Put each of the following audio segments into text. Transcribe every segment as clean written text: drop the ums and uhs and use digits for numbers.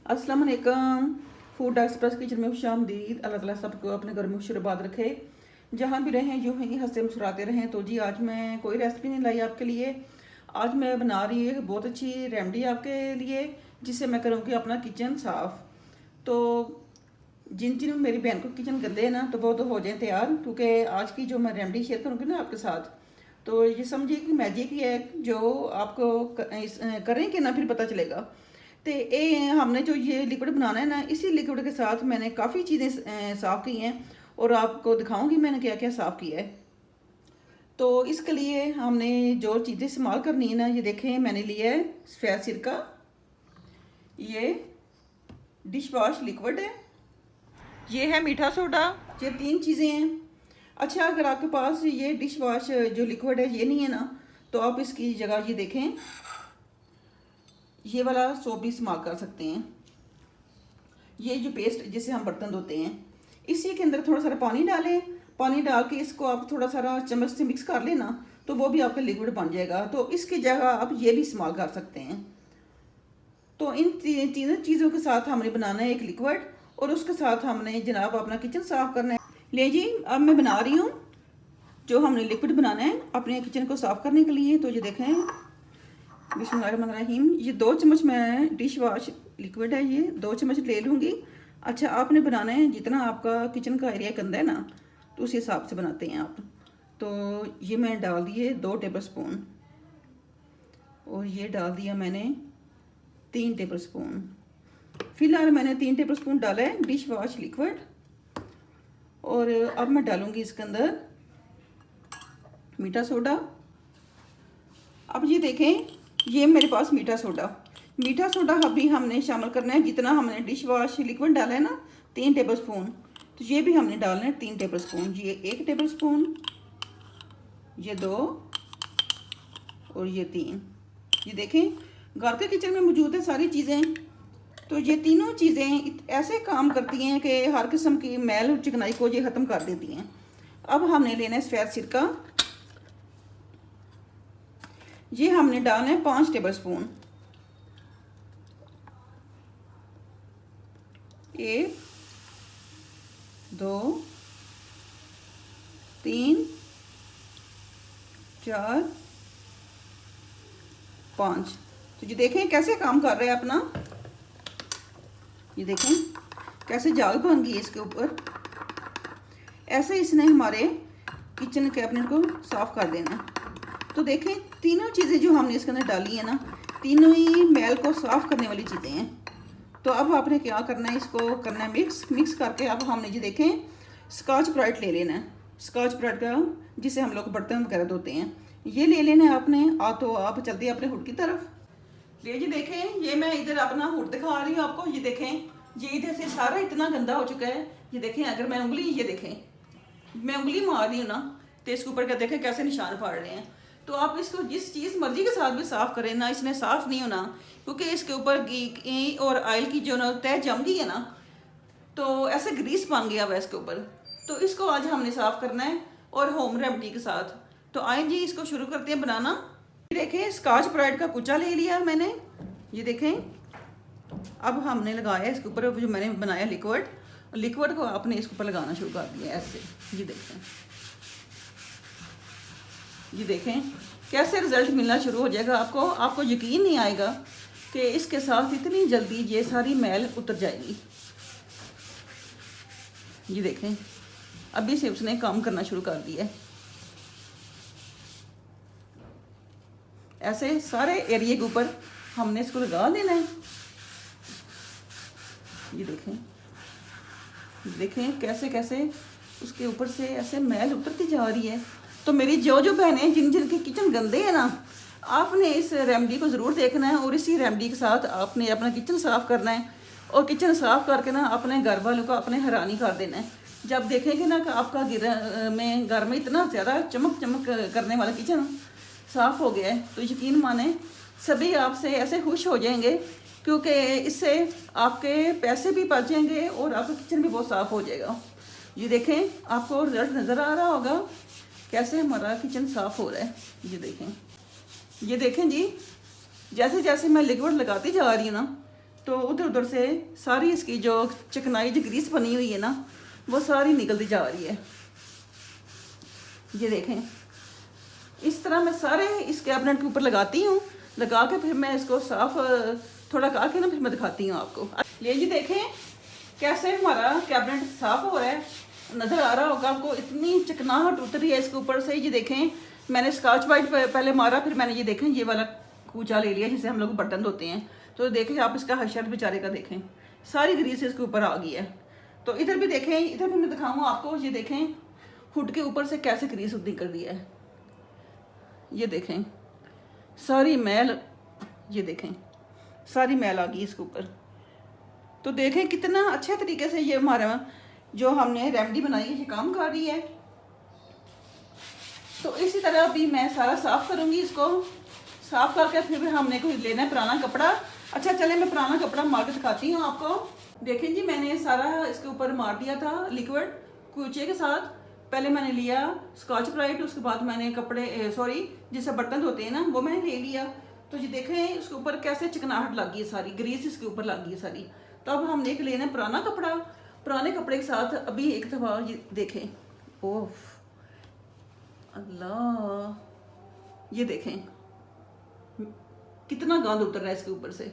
अस्सलाम वालेकुम। Food express kitchen में खुशामदीद। अल्लाह ताला सबको अपने घर में खुशरबाद रखे, जहाँ भी रहें यूं ही हंसते मुस्कुराते रहें। तो जी आज मैं कोई रेसिपी नहीं लाई आपके लिए। आज मैं बना रही है बहुत अच्छी रेमेडी आपके लिए, जिससे मैं करूँगी अपना किचन साफ़। तो जिन जिन मेरी बहन को किचन गंदे है ना, तो वो तो हो जाए तैयार, क्योंकि आज की जो मैं रेमेडी शेयर करूँगी ना आपके साथ, तो ये समझिए कि मैजिक ही है, जो आपको करें कि ना फिर पता चलेगा। तो ये हमने जो ये लिक्विड बनाना है ना, इसी लिक्विड के साथ मैंने काफ़ी चीज़ें साफ़ की हैं और आपको दिखाऊंगी मैंने क्या क्या साफ़ किया है। तो इसके लिए हमने जो चीज़ें इस्तेमाल करनी है ना, ये देखें मैंने लिया है सफ़ेद सिरका, ये डिश वॉश लिक्विड है, ये है मीठा सोडा। ये 3 चीज़ें हैं। अच्छा, अगर आपके पास ये डिश वॉश जो लिक्विड है ये नहीं है ना, तो आप इसकी जगह ये देखें ये वाला सोप भी इस्तेमाल कर सकते हैं। ये जो पेस्ट जिसे हम बर्तन धोते हैं, इसी के अंदर थोड़ा सारा पानी डालें। पानी डाल के इसको आप थोड़ा सारा चम्मच से मिक्स कर लेना, तो वो भी आपका लिक्विड बन जाएगा। तो इसकी जगह आप ये भी इस्तेमाल कर सकते हैं। तो इन तीनों चीज़ों के साथ हमने बनाना है एक लिक्विड, और उसके साथ हमने जनाब अपना किचन साफ़ करना है। ले जी, अब मैं बना रही हूँ जो हमने लिक्विड बनाना है अपने किचन को साफ़ करने के लिए। तो ये देखें, बिस्मिल्लाहिर्रहमानिर्रहीम। ये 2 चम्मच मैं डिश वॉश लिक्विड है, ये 2 चम्मच ले लूँगी। अच्छा, आपने बनाना है जितना आपका किचन का एरिया गंदा है ना, तो उस हिसाब से बनाते हैं आप। तो ये मैं डाल दिए 2 टेबल स्पून, और ये डाल दिया मैंने 3 टेबल स्पून। फिलहाल मैंने 3 टेबल स्पून डाला है डिश वॉश लिक्विड। और अब मैं डालूँगी इसके अंदर मीठा सोडा। अब ये देखें, ये मेरे पास मीठा सोडा अभी हमने शामिल करना है। जितना हमने डिश वॉश लिक्विड डाला है ना 3 टेबल स्पून, तो ये भी हमने डालना है 3 टेबल स्पून। ये 1 टेबल स्पून, ये 2 और ये 3। ये देखें, घर के किचन में मौजूद है सारी चीज़ें। तो ये तीनों चीज़ें ऐसे काम करती हैं कि हर किस्म की मैल और चिकनाई को ये ख़त्म कर देती हैं। अब हमने लेना है सफ़ेद सिरका। ये हमने डालना है 5 टेबल स्पून। 1 2 3 4 5। तो ये देखें कैसे काम कर रहे हैं अपना। ये देखें कैसे जाग बन गई है इसके ऊपर। ऐसे इसने हमारे किचन कैबिनेट को साफ़ कर देना है। तो देखें, तीनों चीज़ें जो हमने इसके अंदर डाली है ना, तीनों ही मैल को साफ़ करने वाली चीज़ें हैं। तो अब आपने क्या करना है, इसको करना है मिक्स करके। अब हमने जी देखें स्कॉच ब्राइट ले लेना है, स्कॉच ब्राइट का जिसे हम लोग बर्तन वगैरह धोते हैं, ये ले लेना है आपने। तो आप चलते हैं अपने हुड की तरफ। ये जी देखें, ये मैं इधर अपना हुड दिखा रही हूँ आपको। ये देखें, ये इधर से सारा इतना गंदा हो चुका है। ये देखें, अगर मैं उंगली, ये देखें मैं उंगली मार रही हूँ ना, तो इसके ऊपर क्या देखें कैसे निशान पड़ रहे हैं। तो आप इसको जिस चीज़ मर्जी के साथ भी साफ़ करें ना, इसने साफ़ नहीं होना, क्योंकि इसके ऊपर घी और ऑयल की जो ना तय जम गई है ना, तो ऐसे ग्रीस बन गया हुआ इसके ऊपर। तो इसको आज हमने साफ़ करना है, और होम रेमेडी के साथ। तो आए जी, इसको शुरू करते हैं बनाना। देखें, स्कॉच ब्राइट का कुचा ले लिया मैंने। ये देखें, अब हमने लगाया इसके ऊपर जो मैंने बनाया लिक्विड को आपने इसके ऊपर लगाना शुरू कर दिया ऐसे। ये देखें कैसे रिजल्ट मिलना शुरू हो जाएगा आपको यकीन नहीं आएगा कि इसके साथ इतनी जल्दी ये सारी मैल उतर जाएगी। ये देखें, अभी से उसने काम करना शुरू कर दिया है। ऐसे सारे एरिया के ऊपर हमने इसको लगा देना है। ये देखें कैसे कैसे उसके ऊपर से ऐसे मैल उतरती जा रही है। तो मेरी जो बहनें जिन के किचन गंदे हैं ना, आपने इस रेमेडी को ज़रूर देखना है, और इसी रेमेडी के साथ आपने अपना किचन साफ़ करना है। और किचन साफ़ करके ना अपने घर वालों को अपने हैरानी कर देना है। जब देखेंगे ना कि आपका घर में इतना ज़्यादा चमक करने वाला किचन साफ़ हो गया है, तो यकीन माने सभी आपसे ऐसे खुश हो जाएंगे, क्योंकि इससे आपके पैसे भी बच जाएंगे और आपका किचन भी बहुत साफ़ हो जाएगा। ये देखें, आपको रिजल्ट नज़र आ रहा होगा कैसे हमारा किचन साफ़ हो रहा है। ये देखें जी, जैसे जैसे मैं लिक्विड लगाती जा रही हूँ ना, तो उधर उधर से सारी इसकी जो चिकनाई जो ग्रीस बनी हुई है ना वो सारी निकलती जा रही है। ये देखें, इस तरह मैं सारे इस कैबिनेट के ऊपर लगाती हूँ, लगा के फिर मैं इसको साफ थोड़ा करके ना फिर मैं दिखाती हूँ आपको। ये जी देखें कैसे हमारा कैबिनेट साफ हो रहा है, नज़र आ रहा होगा आपको, इतनी चिकनाहट उतर रही है इसके ऊपर से। ये देखें मैंने स्कॉच ब्राइट पहले मारा, फिर मैंने ये देखें ये वाला कूचा ले लिया जिससे हम लोग बर्तन धोते हैं। तो देखें आप इसका हशर बेचारे का देखें, सारी ग्रीस इसके ऊपर आ गई है। तो इधर भी देखें, इधर भी मैं दिखाऊँ आपको। ये देखें हुड के ऊपर से कैसे ग्रीस निकल रही है। ये देखें सारी मैल, ये देखें सारी मैल आ गई इसके ऊपर। तो देखें कितना अच्छे तरीके से ये हमारा जो हमने रेमेडी बनाई है ये काम कर रही है। तो इसी तरह भी मैं सारा साफ़ करूँगी इसको। साफ़ करके फिर हमने कोई लेना है पुराना कपड़ा। अच्छा चले मैं पुराना कपड़ा मार के दिखाती हूँ आपको। देखें जी मैंने सारा इसके ऊपर मार दिया था लिक्विड कूचे के साथ। पहले मैंने लिया स्कॉच ब्राइट, उसके बाद मैंने कपड़े जिससे बर्तन धोते हैं ना वो मैंने ले लिया। तो ये देखें उसके ऊपर कैसे चिकनाहट लग गई है, सारी ग्रीस इसके ऊपर लग गई है सारी। तो अब हमने एक लेना पुराना कपड़ा, पुराने कपड़े के साथ अभी एक दफ़ा ये देखें, ओह अल्लाह, ये देखें कितना गंद उतर रहा है इसके ऊपर से।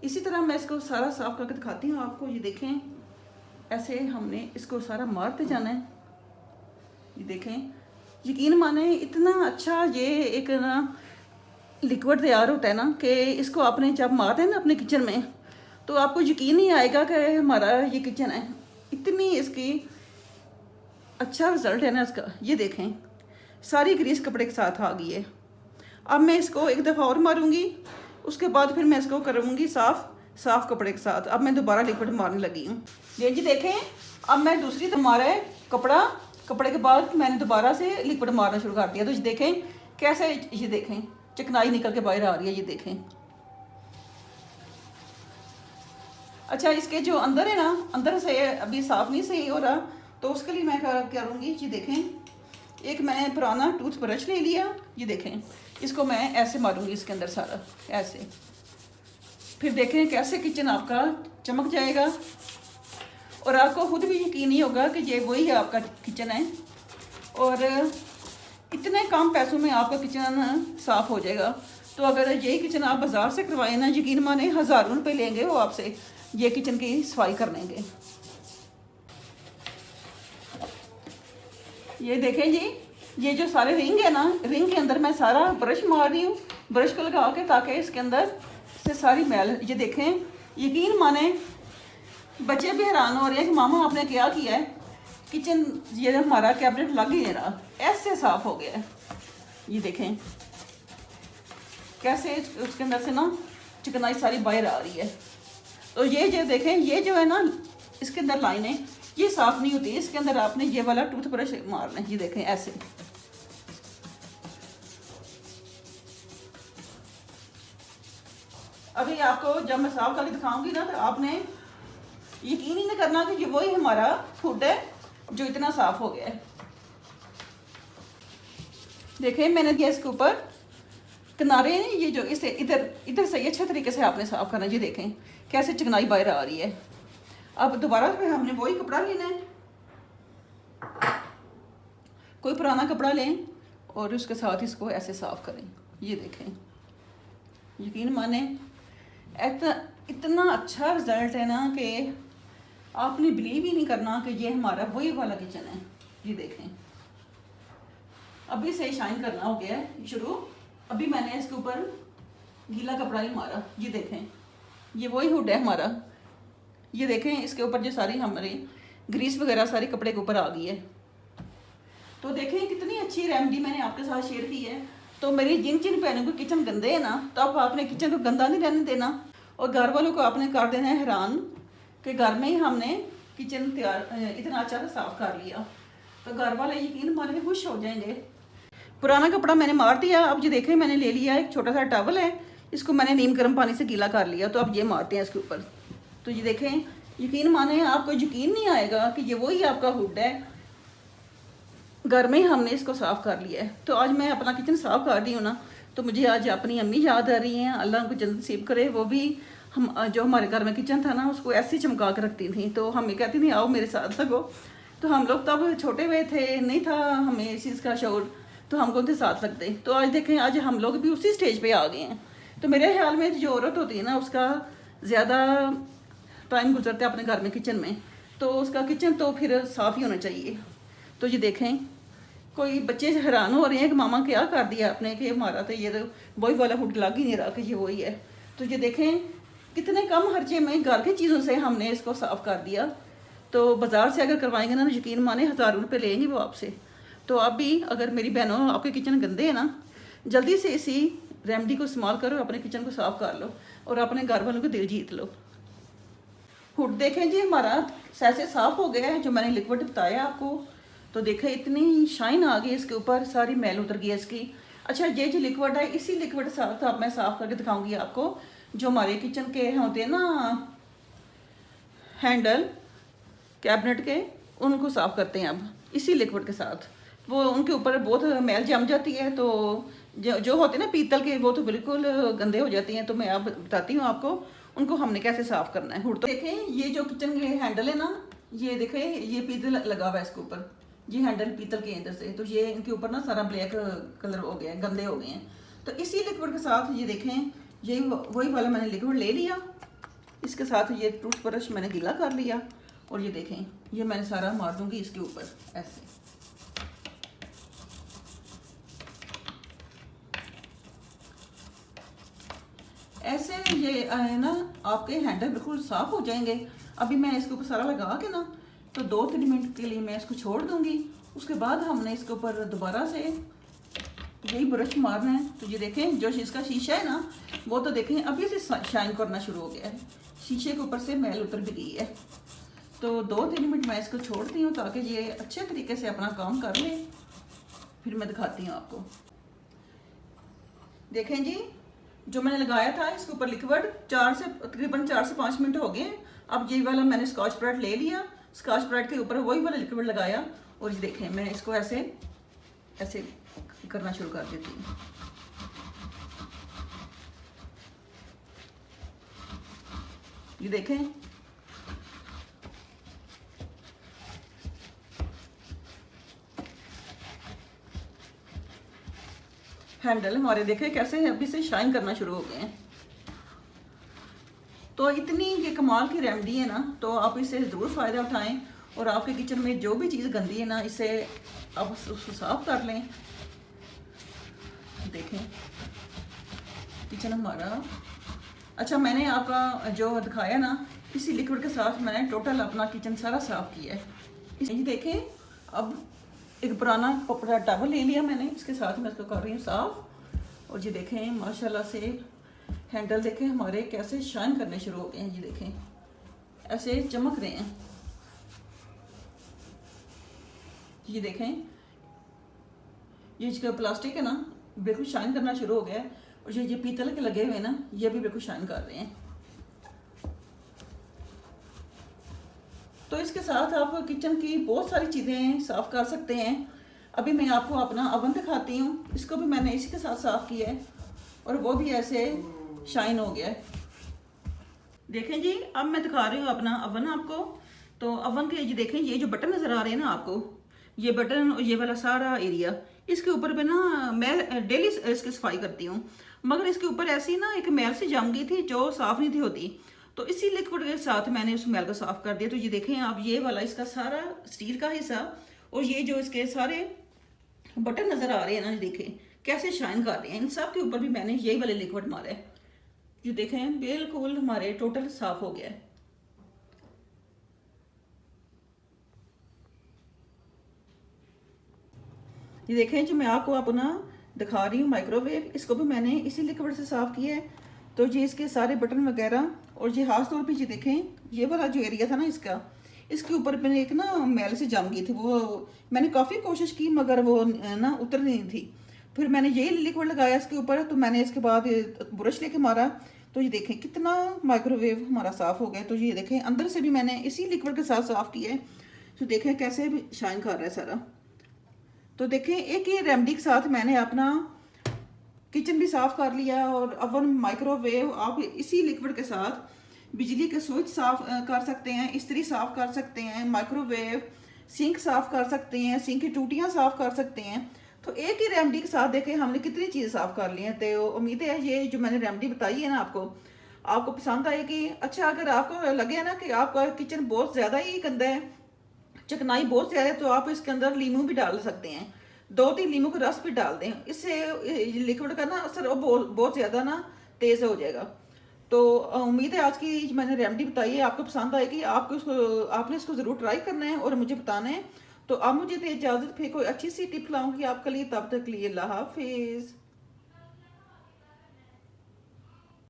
इसी तरह मैं इसको सारा साफ करके दिखाती हूँ आपको। ये देखें ऐसे हमने इसको सारा मारते जाना है। ये देखें यकीन माने इतना अच्छा ये एक ना लिक्विड तैयार होता है ना कि इसको आपने जब मारते हैं ना अपने किचन में तो आपको यकीन नहीं आएगा कि हमारा ये किचन है। इतनी इसकी अच्छा रिजल्ट है ना इसका। ये देखें सारी ग्रीस कपड़े के साथ आ गई है। अब मैं इसको एक दफ़ा और मारूंगी, उसके बाद फिर मैं इसको करूँगी साफ कपड़े के साथ। अब मैं दोबारा लिक्विड मारने लगी हूँ। ये जी देखें अब मैं दूसरी तरफ मारा है कपड़े के बाद मैंने दोबारा से लिक्विड मारना शुरू कर दिया। तो ये देखें कैसे, ये देखें चिकनाई निकल के बाहर आ रही है। ये देखें अच्छा इसके जो अंदर है ना, अंदर से अभी साफ नहीं सही हो रहा, तो उसके लिए मैं क्या करूँगी। ये देखें एक मैंने पुराना टूथ ब्रश ले लिया। ये देखें इसको मैं ऐसे मारूंगी इसके अंदर सारा ऐसे। फिर देखें कैसे किचन आपका चमक जाएगा और आपको खुद भी यकीन नहीं होगा कि ये वही है आपका किचन है। और इतने कम पैसों में आपका किचन साफ़ हो जाएगा। तो अगर यही किचन आप बाज़ार से करवाएं ना, यकीन माने हज़ारों रुपये लेंगे वो आपसे ये किचन की सफाई करने के। ये देखें जी ये जो सारे रिंग है ना, रिंग के अंदर मैं सारा ब्रश मार रही हूँ, ब्रश को लगा के, ताकि इसके अंदर से सारी मैल। ये देखें यकीन माने बच्चे भी हैरान हो रहे हैं कि मामा आपने क्या किया है, किचन ये हमारा कैबिनेट लग ही नहीं रहा, ऐसे साफ हो गया है। ये देखें कैसे उसके अंदर से ना चिकनाई सारी बाहर आ रही है। तो ये जो देखें ये जो है ना इसके अंदर लाइनें ये साफ नहीं होती, इसके अंदर आपने ये वाला टूथ ब्रश मारना है। ये देखें ऐसे। अभी आपको जब मैं साफ करके दिखाऊंगी ना तो आपने यकीन ही नहीं करना कि ये वही हमारा फूड है जो इतना साफ हो गया है। देखें मैंने दिया इसके ऊपर किनारे, ये जो इसे इधर से अच्छे तरीके से आपने साफ करना है। ये देखें कैसे चिकनाई बाहर आ रही है। अब दोबारा फिर हमने वही कपड़ा लेना है, कोई पुराना कपड़ा लें और उसके साथ इसको ऐसे साफ करें। ये देखें यकीन माने इतना अच्छा रिजल्ट है ना कि आपने बिलीव ही नहीं करना कि ये हमारा वही वाला किचन है। ये देखें अभी से शाइन करना हो गया है शुरू। अभी मैंने इसके ऊपर गीला कपड़ा ही मारा। ये देखें ये वही हुड है हमारा। ये देखें इसके ऊपर जो सारी हमारी ग्रीस वगैरह सारी कपड़े के ऊपर आ गई है। तो देखें कितनी अच्छी रेमेडी मैंने आपके साथ शेयर की है। तो मेरी जिन बहनों को किचन गंदे है ना, तो अब आपने किचन को गंदा नहीं रहने देना और घर वालों को आपने कर देना है हैरान कि घर में ही हमने किचन तैयार इतना अच्छा से साफ कर लिया। तो घर वाले यकीन मान के खुश हो जाएंगे। पुराना कपड़ा मैंने मार दिया। अब ये देखें मैंने ले लिया एक छोटा सा टॉवल है, इसको मैंने नीम गर्म पानी से गीला कर लिया। तो अब ये मारते हैं इसके ऊपर। तो ये देखें यकीन माने आपको यकीन नहीं आएगा कि ये वही आपका हुड है, घर में ही हमने इसको साफ़ कर लिया है। तो आज मैं अपना किचन साफ़ कर रही हूँ ना, तो मुझे आज अपनी अम्मी याद आ रही हैं। अल्लाह उनको जन्नत नसीब करे, वो भी हम जो हमारे घर में किचन था ना उसको ऐसे ही चमका कर रखती थी, तो हमें कहती थी आओ मेरे साथ लगो। तो हम लोग तब छोटे हुए थे, नहीं था हमें इस चीज़ का शौर, तो हम कौन थे साथ लगते। तो आज देखें आज हम लोग भी उसी स्टेज पे आ गए हैं। तो मेरे ख्याल में जो औरत होती है ना उसका ज़्यादा टाइम गुजरता है अपने घर में किचन में, तो उसका किचन तो फिर साफ़ ही होना चाहिए। तो ये देखें कोई बच्चे हैरान हो रहे हैं कि मामा क्या कर दिया आपने, कि हमारा तो ये तो वही वाला हुड लग ही नहीं रहा कि ये वही है। तो ये देखें कितने कम खर्चे में घर की चीज़ों से हमने इसको साफ़ कर दिया। तो बाज़ार से अगर करवाएंगे ना यकीन माने हज़ारों रुपये लेंगे वो आपसे। तो आप भी अगर मेरी बहनों आपके किचन गंदे हैं ना, जल्दी से इसी रेमेडी को इस्तेमाल करो, अपने किचन को साफ़ कर लो और अपने घर वालों को दिल जीत लो। हुड देखें जी हमारा ऐसे साफ़ हो गया है, जो मैंने लिक्विड बताया आपको। तो देखें इतनी शाइन आ गई इसके ऊपर, सारी मैल उतर गई इसकी। अच्छा ये जो लिक्विड है इसी लिक्विड साथ अब मैं साफ़ करके दिखाऊंगी आपको। जो हमारे किचन के होते हैं ना हैंडल कैबिनेट के, उनको साफ़ करते हैं अब इसी लिक्विड के साथ। वो उनके ऊपर बहुत मैल जम जाती है, तो जो होते हैं ना पीतल के वो तो बिल्कुल गंदे हो जाती हैं। तो मैं अब बताती हूँ आपको उनको हमने कैसे साफ़ करना है। हुड तो देखें ये जो किचन के हैंडल है ना, ये देखें ये पीतल लगा हुआ है इसके ऊपर, ये हैंडल पीतल के अंदर से, तो ये इनके ऊपर ना सारा ब्लैक कलर हो गया है, गंदे हो गए हैं। तो इसी लिक्विड के साथ ये देखें ये वही वाला मैंने लिक्विड ले लिया, इसके साथ ये टूथब्रश मैंने गीला कर लिया और ये देखें ये मैंने सारा मार दूंगी इसके ऊपर ऐसे। ऐसे ये ना आपके हैंडल बिल्कुल साफ़ हो जाएंगे। अभी मैं इसके ऊपर सारा लगा के ना तो 2-3 मिनट के लिए मैं इसको छोड़ दूंगी। उसके बाद हमने इसके ऊपर दोबारा से यही ब्रश मारना है। तो ये देखें जो इसका शीशा है ना वो तो देखें अभी से शाइन करना शुरू हो गया है, शीशे के ऊपर से मैल उतर भी गई है। तो 2-3 मिनट मैं इसको छोड़ती हूँ ताकि ये अच्छे तरीके से अपना काम कर ले, फिर मैं दिखाती हूँ आपको। देखें जी जो मैंने लगाया था इसके ऊपर लिक्विड तकरीबन 4 से 5 मिनट हो गए। अब ये वाला मैंने स्कॉच ब्राइट ले लिया, स्कॉच ब्राइट के ऊपर वही वाला लिक्विड लगाया और ये देखें मैं इसको ऐसे ऐसे करना शुरू कर देती हूँ। ये देखें हैंडल हमारे देखें कैसे अभी से शाइन करना शुरू हो गए हैं। तो इतनी ये कमाल की रेमेडी है ना, तो आप इससे ज़रूर फ़ायदा उठाएं और आपके किचन में जो भी चीज़ गंदी है ना इससे आप उसको साफ कर लें। देखें किचन हमारा अच्छा मैंने आपका जो दिखाया ना इसी लिक्विड के साथ मैंने टोटल अपना किचन सारा साफ किया है। ये देखें अब एक पुराना कपड़ा टॉवल ले लिया मैंने, इसके साथ मैं इसको कर रही हूँ साफ। और ये देखें माशाल्लाह से हैंडल देखें हमारे कैसे शाइन करने शुरू हो गए हैं। ये देखें ऐसे चमक रहे हैं। ये देखें ये जो प्लास्टिक है ना बिल्कुल शाइन करना शुरू हो गया है और ये पीतल के लगे हुए ना ये भी बिल्कुल शाइन कर रहे हैं। तो इसके साथ आप किचन की बहुत सारी चीज़ें साफ़ कर सकते हैं। अभी मैं आपको अपना अवन दिखाती हूँ, इसको भी मैंने इसी के साथ साफ़ किया है और वो भी ऐसे शाइन हो गया है। देखें जी अब मैं दिखा रही हूँ अपना अवन आपको। तो अवन के ये देखें ये जो बटन नज़र आ रहे हैं ना आपको, ये बटन और ये वाला सारा एरिया इसके ऊपर पे ना मैं डेली इसकी सफाई करती हूँ, मगर इसके ऊपर ऐसी ना एक मैल सी जम गई थी जो साफ़ नहीं थी होती। तो इसी लिक्विड के साथ मैंने उस मैल को साफ़ कर दिया। तो ये देखें आप ये वाला इसका सारा स्टील का हिस्सा और ये जो इसके सारे बटन नज़र आ रहे हैं ना देखें कैसे शाइन कर रहे हैं, इन सब के ऊपर भी मैंने यही वाले लिक्विड मारा है। ये देखें बिल्कुल हमारे टोटल साफ़ हो गया है। ये देखें जो मैं आपको अपना दिखा रही हूँ माइक्रोवेव, इसको भी मैंने इसी लिक्विड से साफ़ किया है। तो ये इसके सारे बटन वगैरह और ये खास तौर पे ये देखें ये वाला जो एरिया था ना इसके ऊपर मैंने एक ना मैल से जम गई थी, वो मैंने काफ़ी कोशिश की मगर वो ना उतर नहीं थी। फिर मैंने यही लिक्विड लगाया इसके ऊपर, तो मैंने इसके बाद ब्रश लेके मारा तो ये देखें कितना माइक्रोवेव हमारा साफ़ हो गया। तो ये देखें अंदर से भी मैंने इसी लिक्विड के साथ साफ़ किया है। तो देखें कैसे भी शाइन कर रहा है सारा। तो देखें एक ही रेमेडी के साथ मैंने अपना किचन भी साफ़ कर लिया, और ओवन, माइक्रोवेव, आप इसी लिक्विड के साथ बिजली के स्विच साफ़ कर सकते हैं, इस्त्री साफ़ कर सकते हैं, माइक्रोवेव, सिंक साफ़ कर सकते हैं, सिंक की टूटियाँ साफ़ कर सकते हैं। तो एक ही रेमडी के साथ देखें हमने कितनी चीज़ें साफ़ कर ली हैं। तो उम्मीद है ये जो मैंने रेमडी बताई है ना आपको, आपको पसंद आएगी। अच्छा, अगर आपको लगे ना कि आपका किचन बहुत ज़्यादा ही गंदा है, चिकनाई बहुत ज़्यादा है, तो आप इसके अंदर लीमू भी डाल सकते हैं, 2-3 लीमू का रस भी डाल दें, इससे लिक्विड का ना असर बहुत बहुत ज़्यादा ना तेज़ हो जाएगा। तो उम्मीद है आज की जो मैंने रेमेडी बताई है आपको पसंद आएगी। आपने इसको ज़रूर ट्राई करना है और मुझे बताना है। तो अब मुझे तो इजाज़त, फिर कोई अच्छी सी टिप लाऊंगी आपके लिए, तब तक के लिए अल्लाह हाफिज़।